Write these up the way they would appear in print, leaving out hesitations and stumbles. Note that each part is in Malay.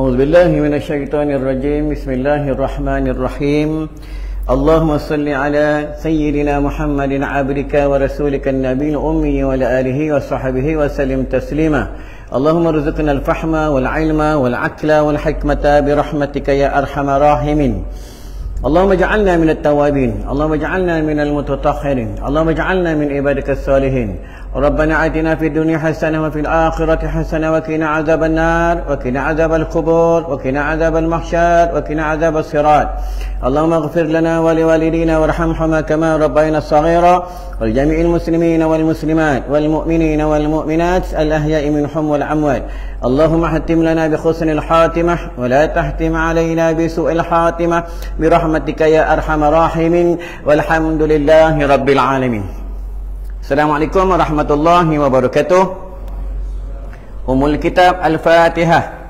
أعوذ بالله من الشيطان الرجيم. بسم الله الرحمن الرحيم. اللهم صل على سيدنا محمد عبدك ورسولك النبي الأمي وعلى آله وصحبه وسلم تسليما. اللهم ارزقنا الفهم والعلم والعقل والحكمة برحمتك يا أرحم الراحمين. اللهم اجعلنا من التوابين، اللهم اجعلنا من المتطهرين، اللهم اجعلنا من عبادك الصالحين. ربنا آتنا في الدنيا حسنة وفي الآخرة حسنة وقنا عذاب النار وقنا عذاب القبور وقنا عذاب المحشر وقنا عذاب الصراط. اللهم اغفر لنا ولوالدينا وارحمهما كما ربينا صغيرا، ولجميع المسلمين والمسلمات والمؤمنين والمؤمنات الأحياء منهم والأموات. اللهم اختم لنا بحسن الخاتمة ولا تختم علينا بسوء الخاتمة برحمتك يا أرحم الراحمين، والحمد لله رب العالمين. Assalamualaikum warahmatullahi wabarakatuh. Umul Kitab Al-Fatihah.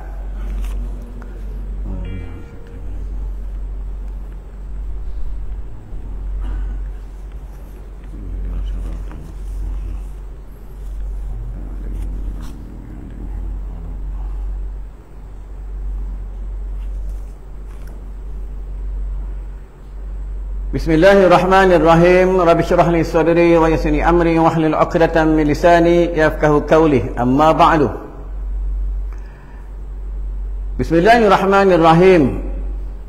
Bismillahirrahmanirrahim. Rabbi syrah li sadri wa yassir li amri wahlul 'uqdatam min lisani yafqahu qawli. Amma ba'du. Bismillahirrahmanirrahim.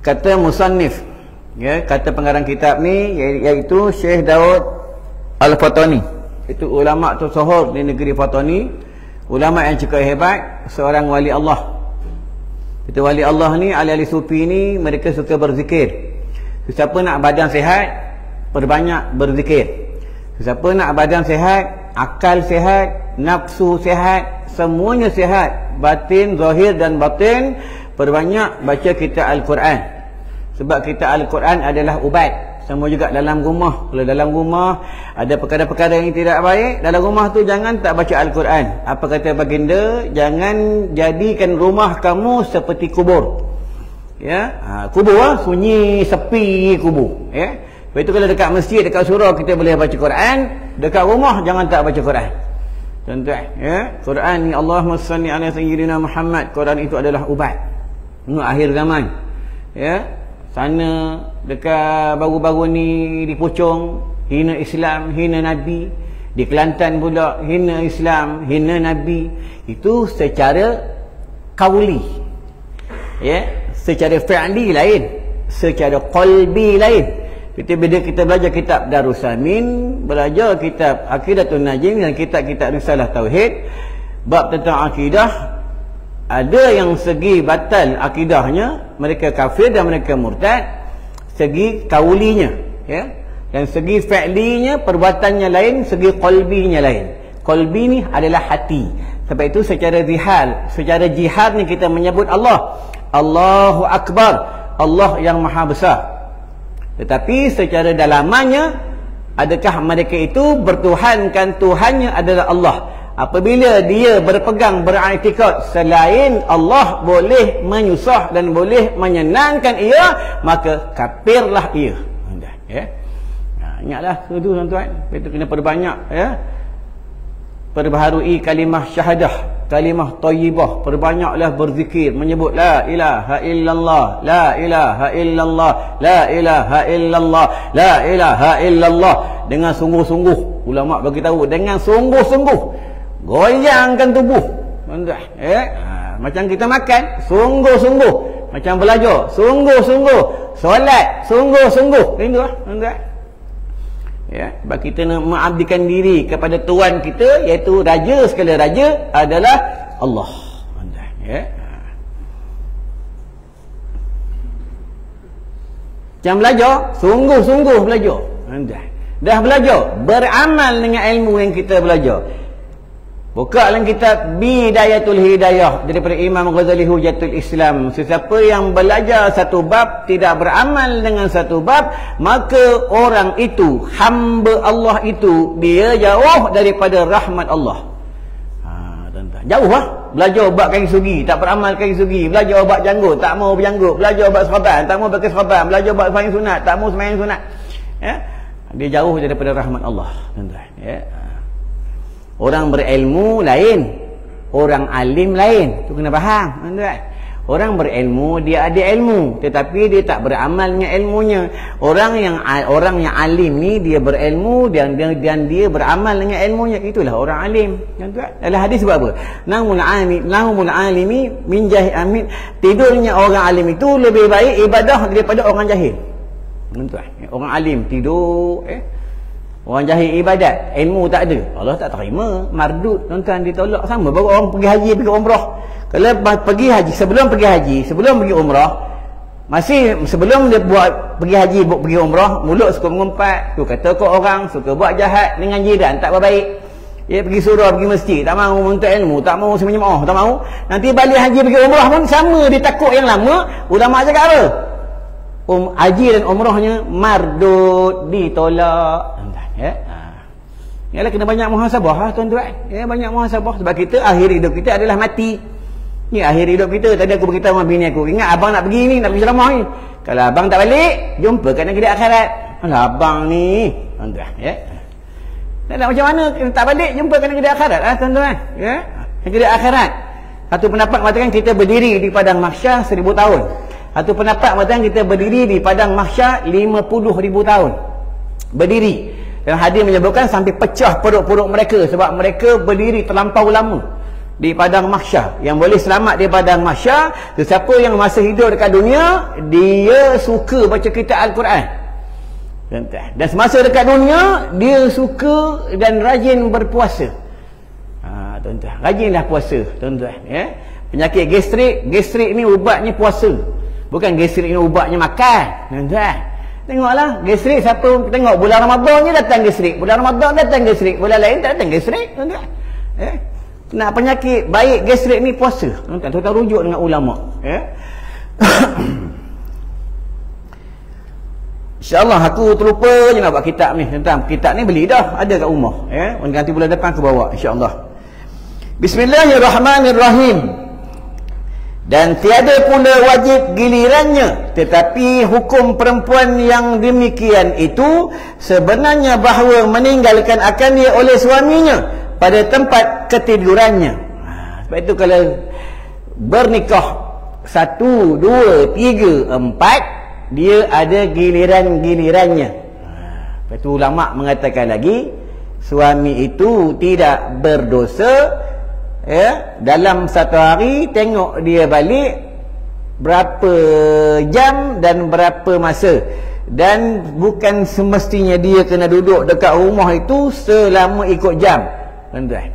Kata musannif, ya, kata pengarang kitab ni iaitu Syekh Daud Al-Fatani. Itu ulama tersohor di negeri Fatani, ulama yang cukup hebat, seorang wali Allah. Itu wali Allah ni, ahli-ahli sufi ni, mereka suka berzikir. Siapa nak badan sihat, perbanyak berzikir. Siapa nak badan sihat, akal sihat, nafsu sihat, semuanya sihat, batin, zahir dan batin, perbanyak baca kitab Al-Quran. Sebab kitab Al-Quran adalah ubat. Semua juga dalam rumah. Kalau dalam rumah ada perkara-perkara yang tidak baik, dalam rumah tu jangan tak baca Al-Quran. Apa kata baginda? Jangan jadikan rumah kamu seperti kubur. Ya, kubur sunyi, sepi kubur, ya. Lepas itu kalau dekat masjid, dekat surau kita boleh baca Quran, dekat rumah jangan tak baca Quran. Tuan-tuan, ya. Quran ni Allahumma salli ala sayyidina Muhammad. Quran itu adalah ubat. Ini akhir zaman. Ya. Sana dekat baru-baru ni di Puchong hina Islam, hina Nabi. Di Kelantan pula hina Islam, hina Nabi. Itu secara kauli. Ya. Secara fi'li lain, secara qalbi lain. Bila kita belajar kitab Darussamin, belajar kitab Aqidatun Najim dan kitab-kitab Risalah Tauhid, bab tentang akidah, ada yang segi batal akidahnya, mereka kafir dan mereka murtad, segi kaulinya, ya. Dan segi fi'linya, perbuatannya lain, segi qalbinya lain. Qalbi ni adalah hati. Sebab itu secara zihal, secara jihad ni kita menyebut Allah, Allahu Akbar, Allah yang maha besar. Tetapi secara dalamannya, adakah mereka itu bertuhankan Tuhannya adalah Allah? Apabila dia berpegang, beriktikad selain Allah boleh menyusah dan boleh menyenangkan ia, maka kafirlah ia. Ya. Ingatlah itu tuan-tuan. Itu kena perbanyak, ya. Perbaharui kalimah syahadah, kalimah thayyibah, perbanyaklah berzikir, menyebut la ilaha illallah, la ilaha illallah, la ilaha illallah, la ilaha illallah dengan sungguh-sungguh. Ulama bagi tahu dengan sungguh-sungguh. Goyangkan tubuh. Macam kita makan, sungguh-sungguh. Macam belajar, sungguh-sungguh. Solat, sungguh-sungguh. Itu tuan-tuan. Ya, sebab kita nak mengabdikan diri kepada Tuhan kita, iaitu raja segala raja adalah Allah. Ya. Jangan belajar, sungguh-sungguh belajar. Dah belajar, beramal dengan ilmu yang kita belajar. Buka dalam kitab Bidayatul Hidayah daripada Imam Ghazali Hujatul Islam. Sesiapa yang belajar satu bab tidak beramal dengan satu bab, maka orang itu, hamba Allah itu, dia jauh daripada rahmat Allah. Jauh lah. Belajar bab kaki sugi, tak beramal kaki sugi. Belajar bab janggut, tak mau berjanggut. Belajar bab sahabat, tak mau pakai sahabat. Belajar bab sembahyang sunat, tak mau sembahyang sunat. Ya? Dia jauh daripada rahmat Allah. Ya? Orang berilmu lain, orang alim lain. Tu kena faham, tuan-tuan. Orang berilmu, dia ada ilmu, tetapi dia tak beramal dengan ilmunya. Orang yang alim ni, dia berilmu dan dia beramal dengan ilmunya. Itulah orang alim. Dalam hadis sebab apa? Nahumul alimi min jahil amin. Tidurnya orang alim itu lebih baik ibadah daripada orang jahil. Tuan, orang alim tidur, orang jahil ibadat, ilmu tak ada. Allah tak terima, mardud, tuan-tuan, ditolak. Sama baru orang pergi haji, pergi umrah. Kalau pergi haji, sebelum pergi umrah, masih sebelum dia pergi haji, pergi umrah, mulut suka mengumpat, tu kata kau orang suka buat jahat dengan jiran, tak berbaik. Dia pergi surau, pergi masjid, tak mahu menuntut ilmu, tak mahu semenyemah, tak mahu. Nanti balik haji, pergi umrah pun sama, dia takut yang lama. Ulama cakap apa? Haji dan umrahnya mardud, ditolak. Yalah, kena banyak muhasabah, tuan-tuan. Banyak muhasabah sebab kita akhir hidup kita adalah mati. Ni akhir hidup kita. Tadi aku beritahu dengan bini aku, ingat abang nak pergi ni, nak pergi ceramah ni. Kalau abang tak balik, jumpa kat negeri akhirat. Alah abang ni, tuan-tuan, nak macam mana tak balik, jumpa kat negeri akhirat, tuan-tuan. Negeri akhirat. Satu pendapat mengatakan kita berdiri di padang mahsyar 1000 tahun. Satu pendapat mengatakan kita berdiri di padang mahsyar 50,000 tahun. Berdiri. Dan hadis menyebutkan sampai pecah perut-perut mereka sebab mereka berdiri terlampau lama di padang mahsyar. Yang boleh selamat di padang mahsyar, sesiapa yang masa hidup dekat dunia, dia suka baca kitab Al-Quran. Dan semasa dekat dunia, dia suka dan rajin berpuasa. Tuan-tuan, rajinlah puasa, tuan-tuan. Penyakit gastrik ni ubatnya puasa. Bukan gastrik ni ubatnya makan, tuan-tuan. Tengoklah, gastrik siapa tengok bulan Ramadan ni datang gastrik, bulan Ramadan datang gastrik, bulan lain tak datang gastrik, tuan-tuan. Nak penyakit baik gastrik ni puasa. Tuan-tuan rujuk dengan ulama. InsyaAllah aku terlupa je nak buat kitab ni, tuan-tuan. Kitab ni beli dah, ada kat rumah. Nanti bulan depan aku bawa, insyaAllah. Bismillahirrahmanirrahim. Dan tiada pula wajib gilirannya, tetapi hukum perempuan yang demikian itu sebenarnya bahawa meninggalkan akan dia oleh suaminya pada tempat ketidurannya. Sebab itu kalau bernikah 1, 2, 3, 4, dia ada giliran-gilirannya. Sebab itu ulama mengatakan lagi, suami itu tidak berdosa dalam satu hari tengok dia balik berapa jam dan berapa masa, dan bukan semestinya dia kena duduk dekat rumah itu selama ikut jam, tuan-tuan.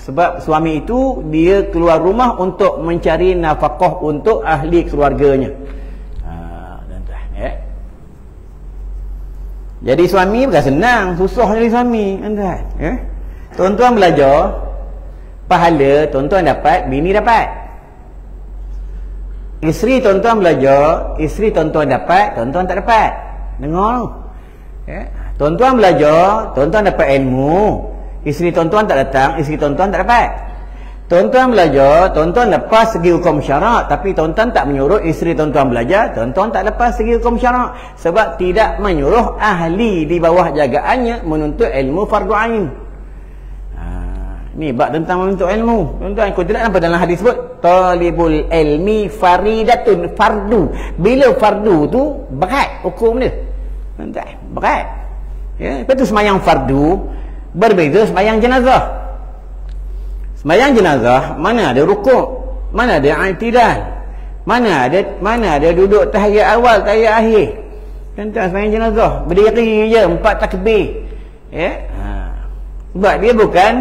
Sebab suami itu dia keluar rumah untuk mencari nafkah untuk ahli keluarganya, tuan-tuan. Jadi suami bukan senang, susah jadi suami, tuan-tuan. Tuan-tuan belajar, pahala tuan-tuan dapat, bini dapat. Isteri tuan-tuan belajar, isteri tuan-tuan dapat, tuan-tuan tak dapat. Dengar. Tuan-tuan belajar, tuan-tuan dapat ilmu, isteri tuan-tuan tak datang, isteri tuan-tuan tak dapat. Tuan-tuan belajar, tuan-tuan lepas segi hukum syarak, tapi tuan-tuan tak menyuruh isteri tuan-tuan belajar, tuan-tuan tak lepas segi hukum syarak, sebab tidak menyuruh ahli di bawah jagaannya menuntut ilmu fardu ain. Ni bab tentang menuntut ilmu, tuan-tuan. Kau tidak nampak dalam hadis sebut talibul ilmi faridatun, fardu. Bila fardu tu berat hukum dia, tuan-tuan, berat. Lepas tu semayang fardu berbeza semayang jenazah. Semayang jenazah mana ada rukuk, mana ada i'tidal, mana ada duduk tahiyat awal, tahiyat akhir. Tuan-tuan, semayang jenazah berdiri je 4 takbir. Sebab dia bukan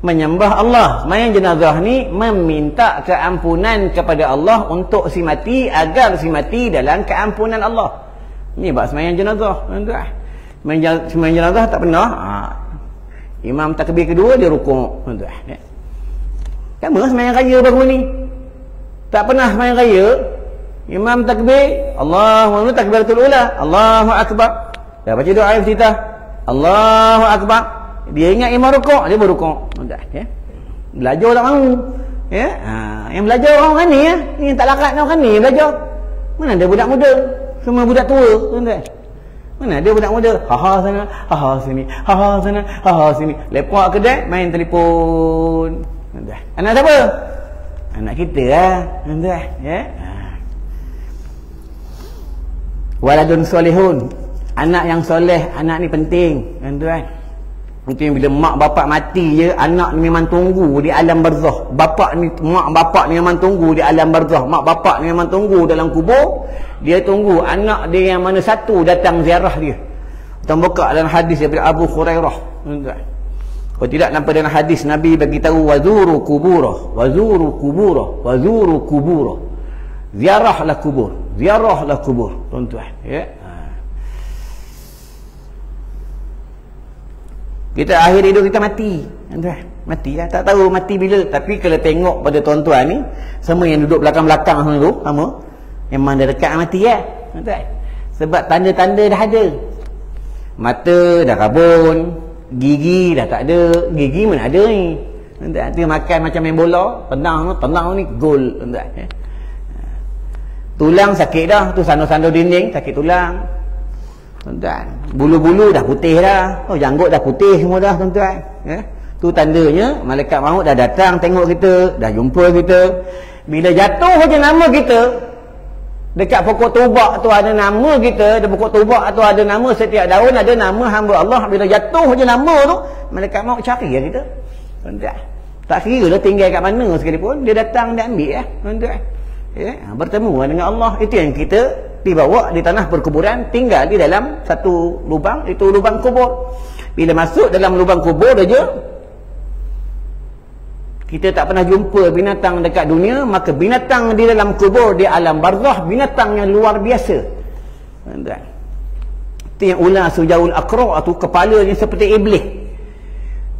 menyembah Allah. Semayang jenazah ni meminta keampunan kepada Allah untuk si mati, agar si mati dalam keampunan Allah. Ni bab semayang jenazah, tuan-tuan. Semayang jenazah tak pernah imam takbir kedua dia rukuk, tuan-tuan. Sama semayang raya baru ni, tak pernah semayang raya imam takbir Allahu takbiratul ula, Allahu akbar, dah baca doa iftitah, Allahu akbar, dia ingat imam rukuk, dia berrukuk. Belajar tak mahu. Yang belajar orang kan ni, yang tak larat orang ni belajar. Mana ada budak muda, semua budak tua, tuan-tuan. Mana ada budak muda, ha sana, ha sini, ha sana, ha sini, lepak kedai main telefon. Anak siapa? Anak kita lah, tuan-tuan, ya. Waladun solehun, anak yang soleh, anak ni penting, tuan-tuan. Mungkin bila mak bapak mati je, anak ni memang tunggu di alam barzah. Mak bapak ni memang tunggu di alam barzah. Mak bapak ni memang tunggu dalam kubur. Dia tunggu anak dia yang mana satu datang ziarah dia. Kita buka dalam hadis daripada Abu Hurairah, tuan-tuan. Kalau tidak nampak dalam hadis, Nabi bagi tahu wazuru kuburah, wazuru kuburah, wazuru kuburah. Ziarahlah kubur, ziarahlah kubur, tuan-tuan, ya. Kita akhir hidup kita mati, tuan-tuan. Mati lah, tak tahu mati bila. Tapi kalau tengok pada tuan-tuan ni, semua yang duduk belakang-belakang sama, memang dah dekat mati lah, tuan-tuan. Sebab tanda-tanda dah ada. Mata dah rabun, gigi dah tak ada. Gigi mana ada ni, tuan-tuan. Dia makan macam main bola, tenang ni gol, tuan-tuan. Tulang sakit dah, tu sandar-sandar dinding sakit tulang, tuan-tuan. Bulu-bulu dah putih dah. Oh, janggut dah putih semua dah, tuan-tuan, ya. Tu tandanya malaikat maut dah datang tengok kita, dah jumpa kita. Bila jatuh je nama kita dekat pokok tubak tu, ada nama kita. Di pokok tubak tu ada nama, setiap daun ada nama hamba Allah. Bila jatuh je nama tu, malaikat maut cari lah kita, tuan-tuan. Tak kira lah tinggal kat mana sekalipun, dia datang, dia ambil lah, tuan-tuan, ya. Bertemu dengan Allah. Itu yang kita dibawa di tanah perkuburan, tinggal di dalam satu lubang, itu lubang kubur. Bila masuk dalam lubang kubur aja, kita tak pernah jumpa binatang dekat dunia, maka binatang di dalam kubur, di alam barzah, binatang yang luar biasa, tuan-tuan. Itu yang ular sujaul akra tu, kepalanya seperti iblis,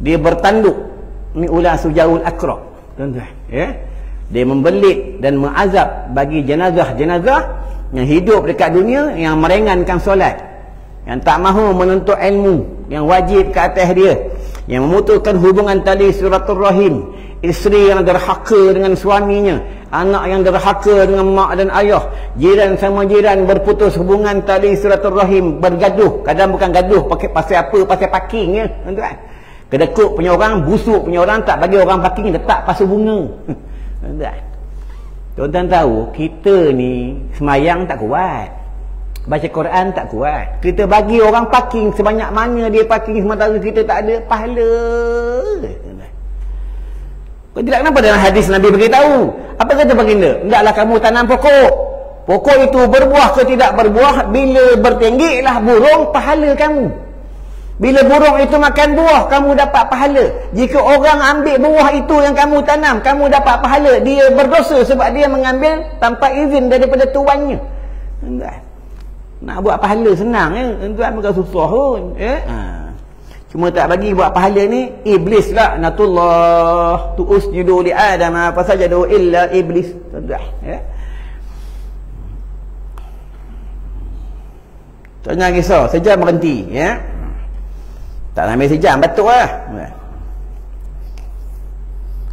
dia bertanduk. Ni ular sujaul akra, tuan-tuan, ya. Dia membelit dan mengazab bagi jenazah-jenazah yang hidup dekat dunia, yang meringankan solat, yang tak mahu menuntut ilmu yang wajib ke atas dia, yang memutuskan hubungan tali silaturahim, isteri yang derhaka dengan suaminya, anak yang derhaka dengan mak dan ayah, jiran sama jiran berputus hubungan tali silaturahim, bergaduh. Kadang bukan gaduh pasal apa, pasal parking ya, tuan-tuan. Kedekut punya orang, busuk punya orang, tak bagi orang parking, letak pasal bunga. Tuan-tuan, tuan-tuan tahu kita ni semayang tak kuat, baca Quran tak kuat, kita bagi orang parking sebanyak mana dia parking, sementara kita tak ada pahala. Kau tidak, kenapa dalam hadis Nabi beritahu? Apa kata baginda? Hendaklah kamu tanam pokok. Pokok itu berbuah ke tidak berbuah, bila bertinggiklah burung, pahala kamu. Bila burung itu makan buah, kamu dapat pahala. Jika orang ambil buah itu yang kamu tanam, kamu dapat pahala. Dia berdosa sebab dia mengambil tanpa izin daripada tuannya. Tuan-tuan, nak buat pahala senang ya, tuan-tuan, bukan susah pun, ya. Cuma tak bagi buat pahala ni iblis laknatullah, tu usjudu li adam fasajadu illa iblis, tuan-tuan, ya. Jangan risau, sejam berhenti, ya. Tak sampai sejam, betul lah.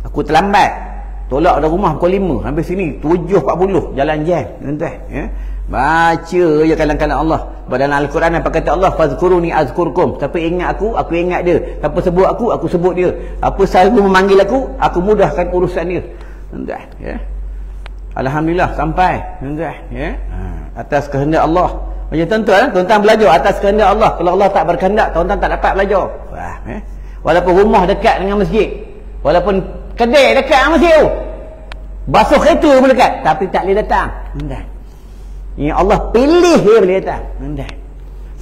Aku terlambat, tolak dari rumah pukul 5, sampai sini 7.40 jalan jam, tuan-tuan, ya. Baca je kalam-kalam Allah. Dalam Al-Quran apa kata Allah? Fazkuruni azkurkum. Siapa ingat aku ingat dia. Siapa sebut aku sebut dia. Apa selalu memanggil aku mudahkan urusan dia, tuan-tuan, ya. Alhamdulillah sampai, tuan-tuan, ya. Atas kehendak Allah. Macam tuan-tuan belajar atas kehendak Allah. Kalau Allah tak berkehendak, tuan-tuan tak dapat belajar. Walaupun rumah dekat dengan masjid, walaupun kedai dekat dengan masjid tu, basuh kereta pun dekat, tapi tak boleh datang, tuan-tuan. Yang Allah pilih dia boleh datang, tuan-tuan.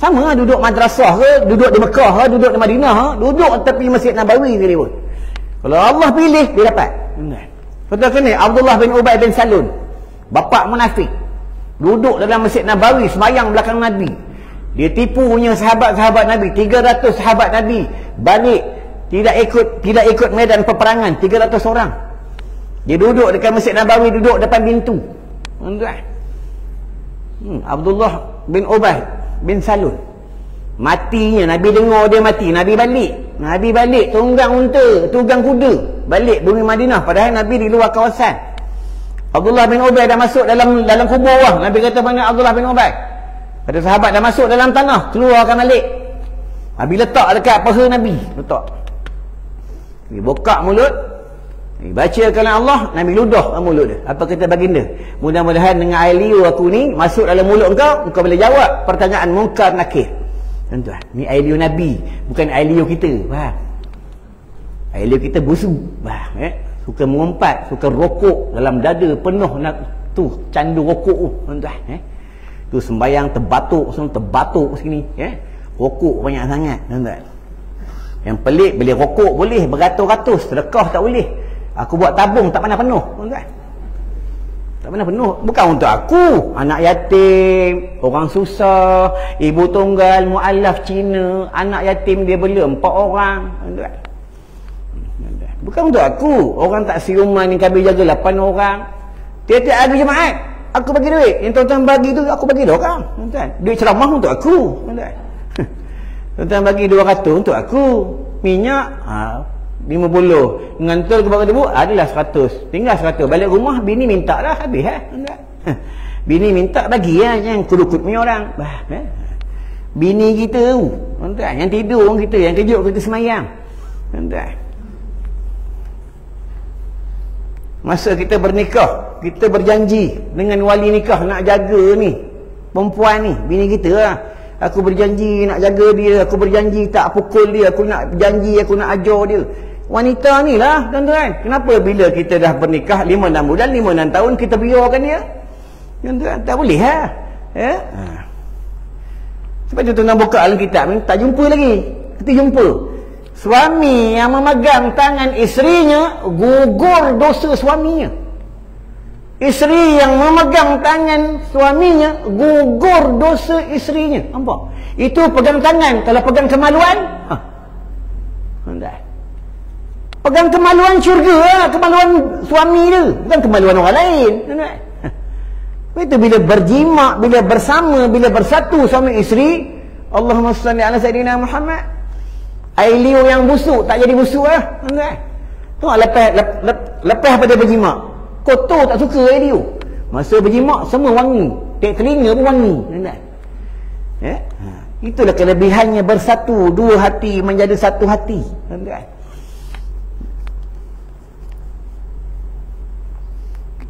Sama lah duduk madrasah ke, duduk di Mekah ke, duduk di Madinah ke, duduk tepi Masjid Nabawi sekali pun, kalau Allah pilih dia dapat, tuan-tuan. Betul ke ni? Abdullah bin Ubay bin Salul, bapa munafik, duduk dalam Masjid Nabawi semayang belakang Nabi. Dia tipu punya sahabat-sahabat Nabi, 300 sahabat Nabi balik, tidak ikut medan peperangan, 300 orang. Dia duduk dekat Masjid Nabawi, duduk depan pintu, tuan-tuan. Abdullah bin Ubay bin Salul matinya, Nabi dengar dia mati, Nabi balik tunggang unta, tunggang kuda, balik bumi Madinah, padahal Nabi di luar kawasan. Abdullah bin Ubay dah masuk dalam kubur lah. Nabi kata mana Abdullah bin Ubay? Kata sahabat dah masuk dalam tanah, keluarkan balik. Nabi letak dekat paha Nabi, letak. Dia buka mulut, Baca kalam Allah, Nabi ludah mulut dia. Apa kata baginda? Mudah-mudahan dengan air liur aku ni masuk dalam mulut engkau boleh jawab pertanyaan mungkar nakir. Tuan-tuan, ni air liur Nabi, bukan air liur kita. Faham? Air liur kita busuk. Faham? Suka mengumpat, suka rokok dalam dada penuh nak tu candu rokok tu, tuan-tuan. Tu sembayang terbatuk, semua terbatuk sini. Rokok banyak sangat, tuan-tuan. Yang pelik boleh rokok boleh beratus-ratus, sedekah tak boleh. Aku buat tabung tak pernah penuh, tuan-tuan. Tak pernah penuh. Bukan untuk aku, anak yatim, orang susah, ibu tunggal, mualaf Cina, anak yatim dia bela 4 orang, tuan-tuan. Bukan untuk aku. Orang tak siuman ni kami jaga 8 orang. Tiap-tiap hari jemaat aku bagi duit. Yang tuan-tuan bagi tu aku bagi 2 orang, tuan-tuan. Duit ceramah untuk aku, tuan-tuan. Tuan-tuan bagi 200 untuk aku. Minyak 50. Ngantul ke bawah debu adalah 100. Tinggal 100. Balik rumah bini minta lah, habis bini minta bagi lah, jangan kuduk-kuduk punya orang. Bini kita tu, tuan-tuan, yang tidur orang kita, yang kejut kita semayang, tuan-tuan. Masa kita bernikah, kita berjanji dengan wali nikah nak jaga ni perempuan ni, bini kita lah. Aku berjanji nak jaga dia, aku berjanji tak pukul dia, aku nak janji aku nak ajar dia. Wanita ni lah, tuan-tuan. Kenapa bila kita dah bernikah 5-6 bulan, 5-6 tahun kita biarkan dia? Tuan-tuan, tak boleh lah. Sebab tu tuan-tuan buka Alkitab ni, tak jumpa lagi. Kita jumpa suami yang memegang tangan isterinya, gugur dosa suaminya. Isteri yang memegang tangan suaminya, gugur dosa isterinya. Nampak? Itu pegang tangan. Kalau pegang kemaluan, pegang kemaluan syurga lah, kemaluan suami dia, bukan kemaluan orang lain. Itu bila berjima, bila bersama, bila bersatu suami isteri, Allahumma salli ala Sayyidina Muhammad, air liur yang busuk tak jadi busuk lah. Tu lepas pada berjima, kotor tak suka air liur. Masa berjima semua wangi, telinga pun wangi. Itulah kelebihannya bersatu, 2 hati menjadi 1 hati.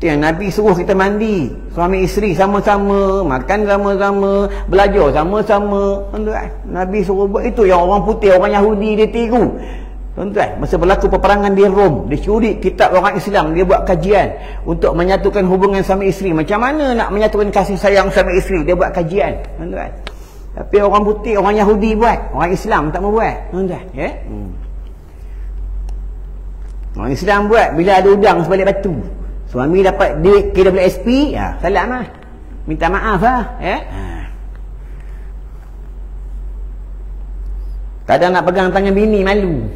Itu yang Nabi suruh kita mandi, suami isteri sama-sama, makan sama-sama, belajar sama-sama, tuan-tuan. Nabi suruh buat itu. Yang orang putih, orang Yahudi dia tiru, tuan-tuan. Masa berlaku peperangan di Rom, dia curi kitab orang Islam, dia buat kajian untuk menyatukan hubungan suami isteri. Macam mana nak menyatukan kasih sayang suami isteri, dia buat kajian, tuan-tuan. Tapi orang putih, orang Yahudi buat, orang Islam tak mau buat, tuan-tuan. Orang Islam buat bila ada udang sebalik batu. Suami dapat duit KWSP, salam lah, minta maaf lah. Kadang nak pegang tangan bini malu,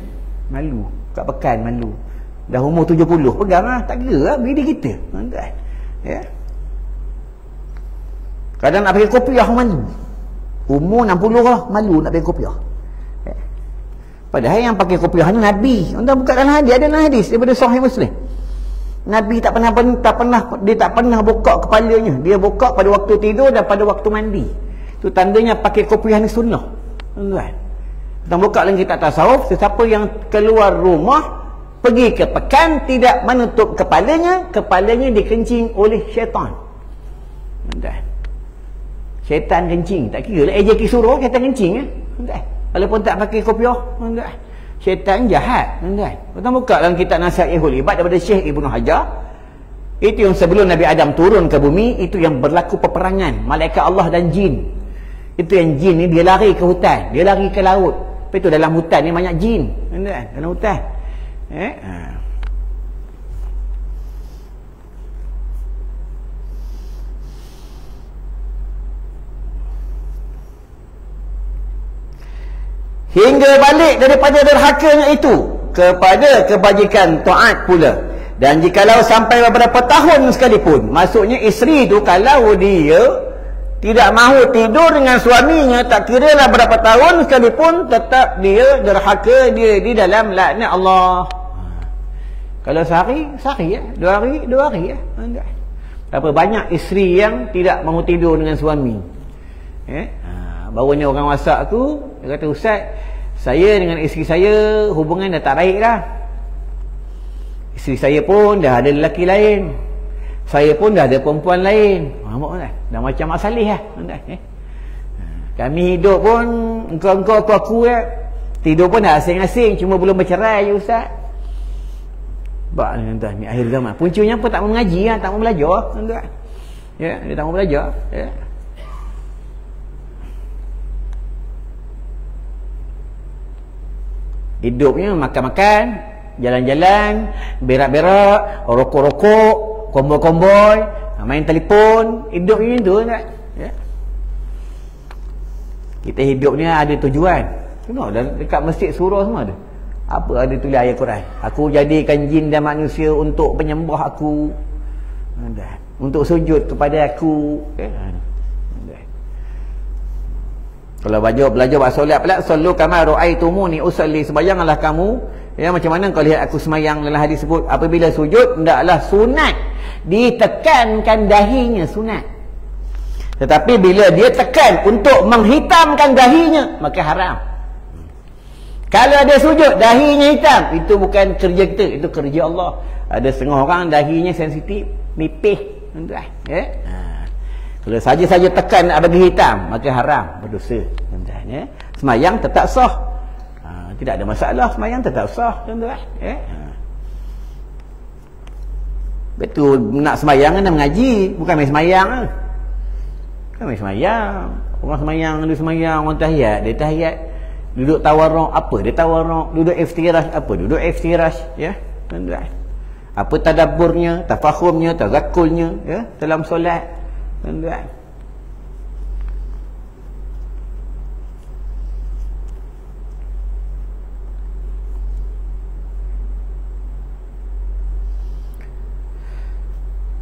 kat pekan malu. Dah umur 70 pegang lah, tak kira lah, bini kita, tuan-tuan. Kadang nak pakai kopiah malu, umur 60 lah malu nak pakai kopiah. Padahal yang pakai kopiah ni Nabi. Tuan-tuan buka dalam hadis, ada dalam hadis daripada Sahih Muslim. Nabi tak pernah buka kepalanya. Dia buka pada waktu tidur dan pada waktu mandi. Itu tandanya pakai kopiah ni sunnah, tuan-tuan. Kita buka lagi kitab tasawuf, sesiapa yang keluar rumah pergi ke pekan tidak menutup kepalanya dikencing oleh syaitan, tuan-tuan. Syaitan kencing, tak kira lah ejek suruh, syaitan kencing, tuan-tuan. Walaupun tak pakai kopiah, tuan-tuan. Syaitan jahat, tuan-tuan. Kita buka dalam kitab Nasihatul Ibad daripada Syekh Ibnu Hajar. Itu yang sebelum Nabi Adam turun ke bumi, itu yang berlaku peperangan malaikat Allah dan jin. Itu yang jin ni dia lari ke hutan, dia lari ke laut. Lepas itu dalam hutan ni banyak jin, tuan-tuan, dalam hutan. Hingga balik daripada derhakanya itu kepada kebajikan taat pula. Dan jikalau sampai beberapa tahun sekalipun, maksudnya isteri itu kalau dia tidak mahu tidur dengan suaminya, tak kira lah berapa tahun sekalipun, tetap dia derhaka, dia di dalam laknat Allah. Kalau sehari ya, 2 hari ya. Berapa banyak isteri yang tidak mahu tidur dengan suami. Barunya orang WhatsApp aku, dia kata, Ustaz, saya dengan isteri saya hubungan dah tak baik dah. Isteri saya pun dah ada lelaki lain. Saya pun dah ada perempuan lain. Dah macam Asalih lah. Kami hidup pun engkau aku tidur pun dah asing-asing, cuma belum bercerai je Ustaz. Bak ni akhir zaman. Puncanya pun tak mau mengaji lah, tak mau belajar tuan-tuan. Ya, dia tak mau belajar. Ya. Hidupnya makan-makan, jalan-jalan, berak-berak, rokok-rokok, komboi-komboi, main telefon. Hidupnya tu tak? Ya. Kita hidupnya ada tujuan. Tengok dekat masjid surah semua ada. Apa ada tulis ayat Quran? Aku jadikan jin dan manusia untuk penyembah aku. Untuk sujud kepada aku. Kalau belajar buat solat pula, sallu kama ra'aitumuni usalli, sembahyanglah kamu ya macam mana kau lihat aku sembahyang. Dalam hadis sebut apabila sujud hendaklah sunat ditekankan dahinya, sunat. Tetapi bila dia tekan untuk menghitamkan dahinya, maka haram. Kalau dia sujud dahinya hitam, itu bukan kerja kita, itu kerja Allah. Ada setengah orang dahinya sensitif, nipih, tuan-tuan, ya. Kalau saja-saja tekan nak bagi hitam, maka haram, berdosa, tuan-tuan, ya. Semayang tetap sah. Tidak ada masalah, semayang tetap sah, tuan-tuan, ya. Betul, nak semayang nak mengaji, bukan main semayang. Bukan main semayang. Orang semayang, dia semayang, orang tahiyat, dia tahiyat. Duduk tawarruk, apa dia tawarruk? Duduk iftirash, apa duduk iftirash, ya, tuan-tuan. Apa tadabburnya, tafahumnya, tazakulnya, ya, dalam solat, tuan-tuan.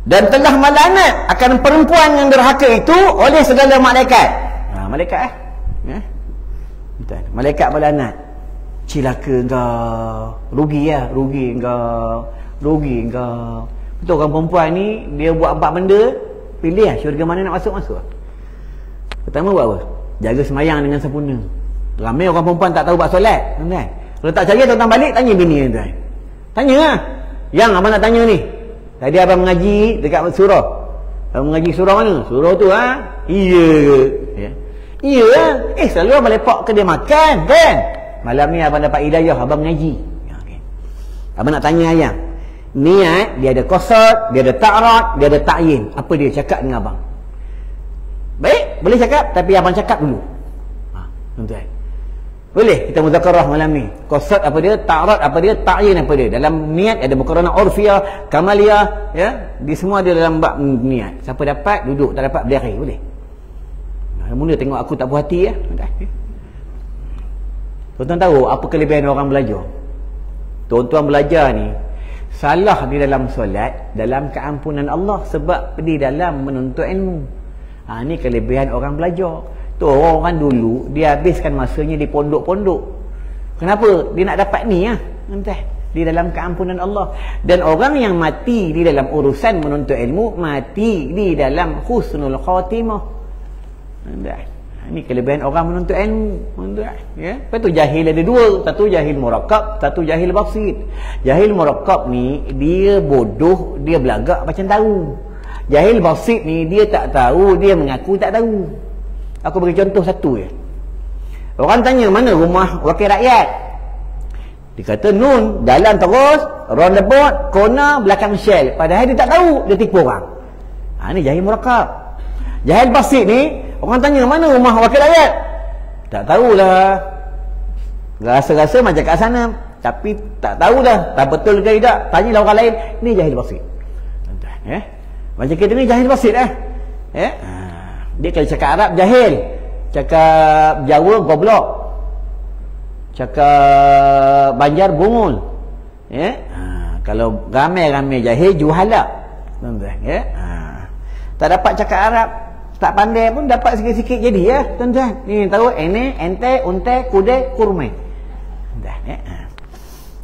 Dan telah melaknat akan perempuan yang derhaka itu oleh segala malaikat. Malaikat ya. Malaikat melaknat. Cilaka engkau, rugi engkau. Betul orang perempuan ni dia buat 4 benda, pilih lah syurga mana nak masuk. Pertama buat apa? Jaga semayang dengan sempurna. Ramai orang perempuan tak tahu buat solat, tuan-tuan. Kalau tak cari tuan-tuan balik, tanya bini tuan-tuan. Tanya lah. Yang abang nak tanya ni. Tadi abang mengaji dekat surah. Abang mengaji surah mana? Surah tu iya ke? Ya. Iya lah. Selalu abang lepak ke dia makan kan? Malam ni abang dapat hidayah, abang mengaji. Ya, okay. Abang nak tanya ayang. Niat, dia ada qasad, dia ada ta'rad, dia ada ta'yin. Apa dia cakap dengan abang? Baik, boleh cakap, tapi abang cakap dulu. Tuan-tuan. Boleh kita muzakarah malam ni. Qasad apa dia, ta'rad apa dia, ta'yin apa dia. Dalam niat ada muqaranah urfiyah, kamaliyah, ya. Di semua dia dalam bab niat. Siapa dapat duduk, tak dapat berlari, boleh. Mula tengok aku tak puas hati ya. Tuan-tuan tahu apa kelebihan orang belajar? Tuan-tuan belajar ni salah di dalam solat, dalam keampunan Allah sebab di dalam menuntut ilmu. Ni kelebihan orang belajar. Tu orang dulu dia habiskan masanya di pondok-pondok. Kenapa? Dia nak dapat ni entah di dalam keampunan Allah. Dan orang yang mati di dalam urusan menuntut ilmu, mati di dalam husnul khatimah. Ini kelebihan orang menuntut ilmu, ya. Lepas tu jahil ada dua, satu jahil murakkab, satu jahil basit. Jahil murakkab ni dia bodoh, dia belagak macam tahu. Jahil basit ni dia tak tahu, dia mengaku tak tahu. Aku bagi contoh satu je. Orang tanya mana rumah wakil rakyat? Dia kata Nun, jalan terus, roundabout, corner, belakang Shell. Padahal dia tak tahu, dia tipu orang. Ni jahil murakkab. Jahil basit ni orang tanya mana rumah wakil rakyat? Tak tahulah. Rasa-rasa macam kat sana, tapi tak tahulah tak betul ke tidak. Tanyalah orang lain. Ni jahil basit. Macam kita ni jahil basit Dia kalau cakap Arab jahil, cakap Jawa goblok, cakap Banjar bungul. Kalau ramai-ramai jahil juhala. Tuan-tuan, tak dapat cakap Arab, tak pandai pun dapat sikit-sikit jadi ya, tuan-tuan. Ni tahu ene, ente, unte, kude, kurme.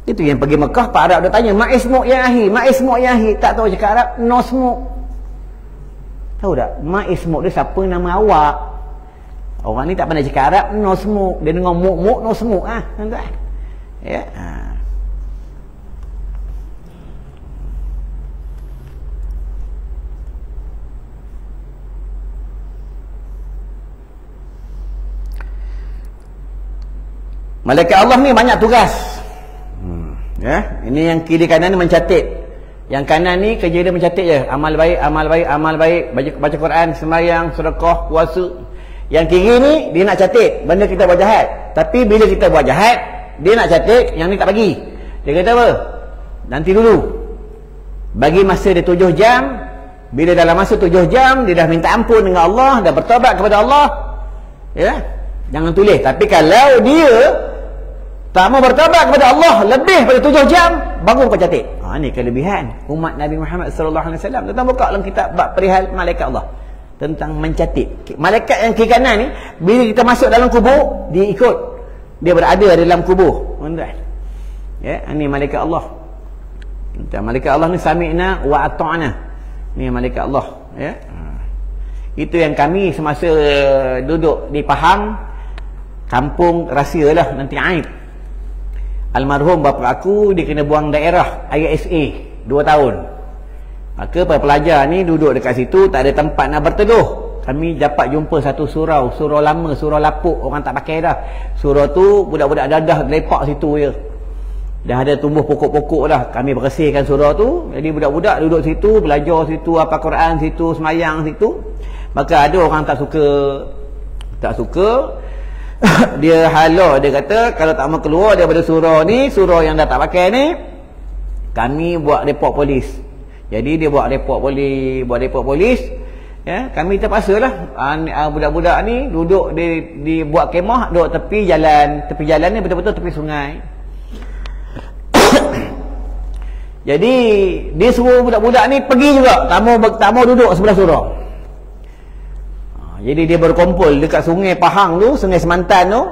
Itu yang pergi Mekah, Pak Arab dia tanya, "Ma ismuk ya ahi? Ma ismuk ya ahi?" Tak tahu cakap Arab, "No smuk." Tahu tak? Ma ismuk dia siapa nama awak? Orang ni tak pandai cakap Arab, "No smuk." Dia dengar muk-muk, "No smuk" tuan-tuan. Ya. Malaikat Allah ni banyak tugas. Ya, ini yang kiri kanan ni mencatat. Yang kanan ni kerja dia mencatat je. Amal baik, amal baik, amal baik, baca Quran, sembahyang, sedekah, puasa. Yang kiri ni dia nak catat benda kita buat jahat. Tapi bila kita buat jahat, dia nak catat, yang ni tak bagi. Dia kata apa? Nanti dulu. Bagi masa dia 7 jam. Bila dalam masa 7 jam dia dah minta ampun dengan Allah, dah bertaubat kepada Allah, ya, jangan tulis. Tapi kalau dia tak mau bertaubat kepada Allah lebih pada 7 jam, baru kau catat. Ni kelebihan umat Nabi Muhammad sallallahu alaihi wasallam. Tentang buka dalam kitab bab perihal malaikat Allah tentang mencatat. Malaikat yang kiri kanan ni bila kita masuk dalam kubur, dia ikut. Dia berada dalam kubur. Tuan-tuan. Ya, ni malaikat Allah. Malaikat Allah ni sami'na wa ata'na. Ni malaikat Allah, ya. Itu yang kami semasa duduk di Pahang, kampung rahsialah nanti aib. Almarhum bapa aku dia kena buang daerah ISA 2 tahun. Maka para pelajar ni duduk dekat situ, tak ada tempat nak berteduh. Kami dapat jumpa satu surau lama, surau lapuk, orang tak pakai dah. Surau tu budak-budak dadah lepak situ je. Dah ada tumbuh pokok-pokok dah. Kami bersihkan surau tu. Jadi budak-budak duduk situ, belajar situ, apa Quran situ, semayang situ. Maka ada orang tak suka dia halau, dia kata kalau tak mau keluar daripada surau ni, surau yang dah tak pakai ni, kami buat report polis. Jadi dia buat report polis, ya, kami terpaksalah. Budak-budak ni duduk di buat kemah, duduk tepi jalan ni betul-betul tepi sungai. Jadi dia suruh budak-budak ni pergi juga, tak mau duduk sebelah surau. Jadi dia berkumpul dekat sungai Pahang tu, sungai Semantan tu.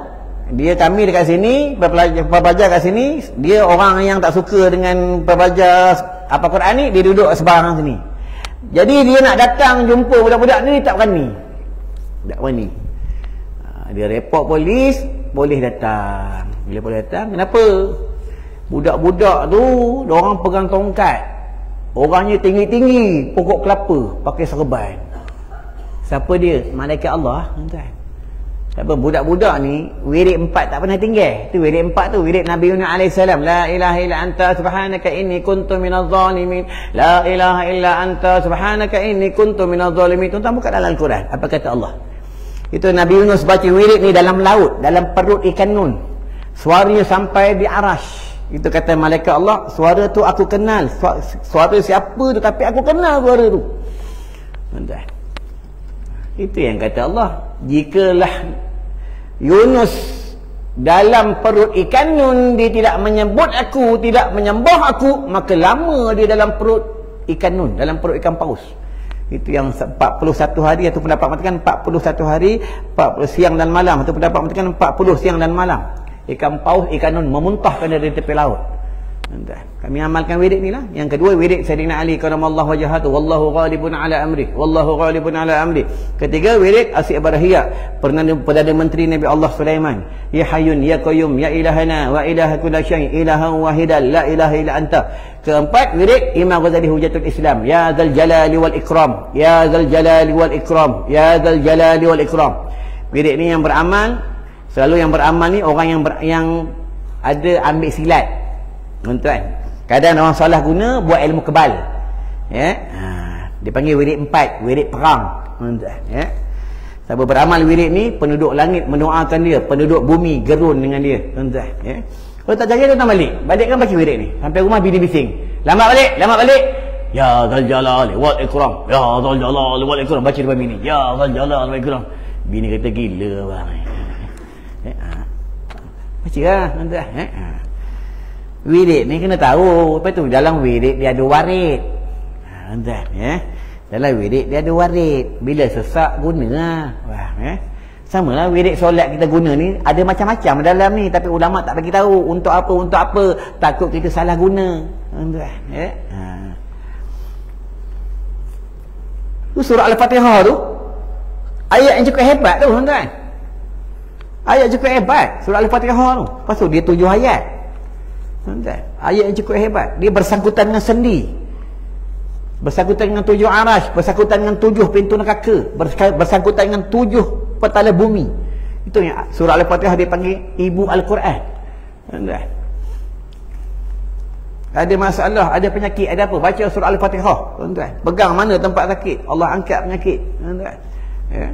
Kami dekat sini, pelajar kat sini. Dia orang yang tak suka dengan pelajar apa Quran ni, dia duduk sebarang sini. Jadi dia nak datang jumpa budak-budak ni, tak berani. Dia report polis datang. Bila polis datang, kenapa? Budak-budak tu diorang pegang tongkat, orangnya tinggi-tinggi, pokok kelapa, pakai serban. Siapa dia? Malaikat Allah, tuan-tuan. Sebab budak-budak ni wirid 4 tak pernah tinggal. Tu wirid 4 tu wirid Nabi Yunus alaihissalam. La ilaha illa anta subhanaka inni kuntu minadh zalimin. La ilaha illa anta subhanaka inni kuntu minadh zalimin. Tuan-tuan buka dalam Al-Quran, apa kata Allah? Itu Nabi Yunus baca wirid ni dalam laut, dalam perut ikan nun. Suaranya sampai di arash. Itu kata malaikat Allah, suara tu aku kenal. Suara siapa tu, tapi aku kenal suara tu. Tuan-tuan, itu yang kata Allah. Jikalah Yunus dalam perut ikan nun, dia tidak menyebut aku, tidak menyembah aku, maka lama dia dalam perut ikan nun, dalam perut ikan paus. Itu yang 41 hari. Itu pendapat mengatakan 41 hari, 40 siang dan malam. Itu pendapat mengatakan 40 siang dan malam. Ikan paus, ikan nun memuntahkan dari tepi laut. Kami amalkan wirid ni lah. Yang kedua, wirid Sayyidina Ali karamallahu wajhatu, wallahu ghalibun ala amri, wallahu ghalibun ala amri. Ketiga, wirid Asyik Barahiyah, Perdana Menteri Nabi Allah Sulaiman. Ya Hayyun Ya Qayyum Ya Ilahana wa ilaha kulla syai' ilahan wahidan la ilaha illa anta. Keempat, wirid Imam Ghazali Hujatul Islam. Ya Dzal Jalali wal Ikram, Ya Dzal Jalali wal Ikram, Ya Dzal Jalali wal Ikram. Wirid ni yang beramal, selalu yang beramal ni orang yang ada ambil silat. Tuan-tuan, kadang orang salah guna buat ilmu kebal, ya. Dia panggil wirid 4, wirid perang, tuan-tuan, ya. Siapa beramal wirid ni, penduduk langit mendoakan dia, penduduk bumi gerun dengan dia, tuan-tuan, ya. Kalau tak jaga, tuan balik kan baca wirid ni sampai rumah, bini bising, lambat balik. Ya Dzal Jalali wal Ikram, Ya Dzal Jalali wal Ikram. Baca depan bini, Ya Dzal Jalali wal Ikram. Bini kata gila bang. Baca lah, tuan-tuan, ya. Wirid ni kena tahu. Lepas tu dalam wirid dia ada warid. Tuan-tuan, ya. Dalam wirid dia ada warid. Bila sesak guna lah. Wah, ya. Sama lah wirid solat kita guna ni, ada macam-macam dalam ni, tapi ulama tak bagi tahu untuk apa. Takut kita salah guna. Tuan-tuan, ya. Tu surah Al-Fatihah tu, ayat yang cukup hebat tu, tuan-tuan. Ayat cukup hebat surah Al-Fatihah tu. Lepas tu dia 7 ayat. Tuan-tuan, ayat yang cukup hebat. Dia bersangkutan dengan sendi, bersangkutan dengan 7 arash, bersangkutan dengan 7 pintu neraka, bersangkutan dengan 7 petala bumi. Itu yang surah Al-Fatihah dipanggil ibu Al-Quran. Tuan-tuan, ada masalah, ada penyakit, ada apa, baca surah Al-Fatihah. Tuan-tuan, pegang mana tempat sakit, Allah angkat penyakit. Tuan-tuan, ya.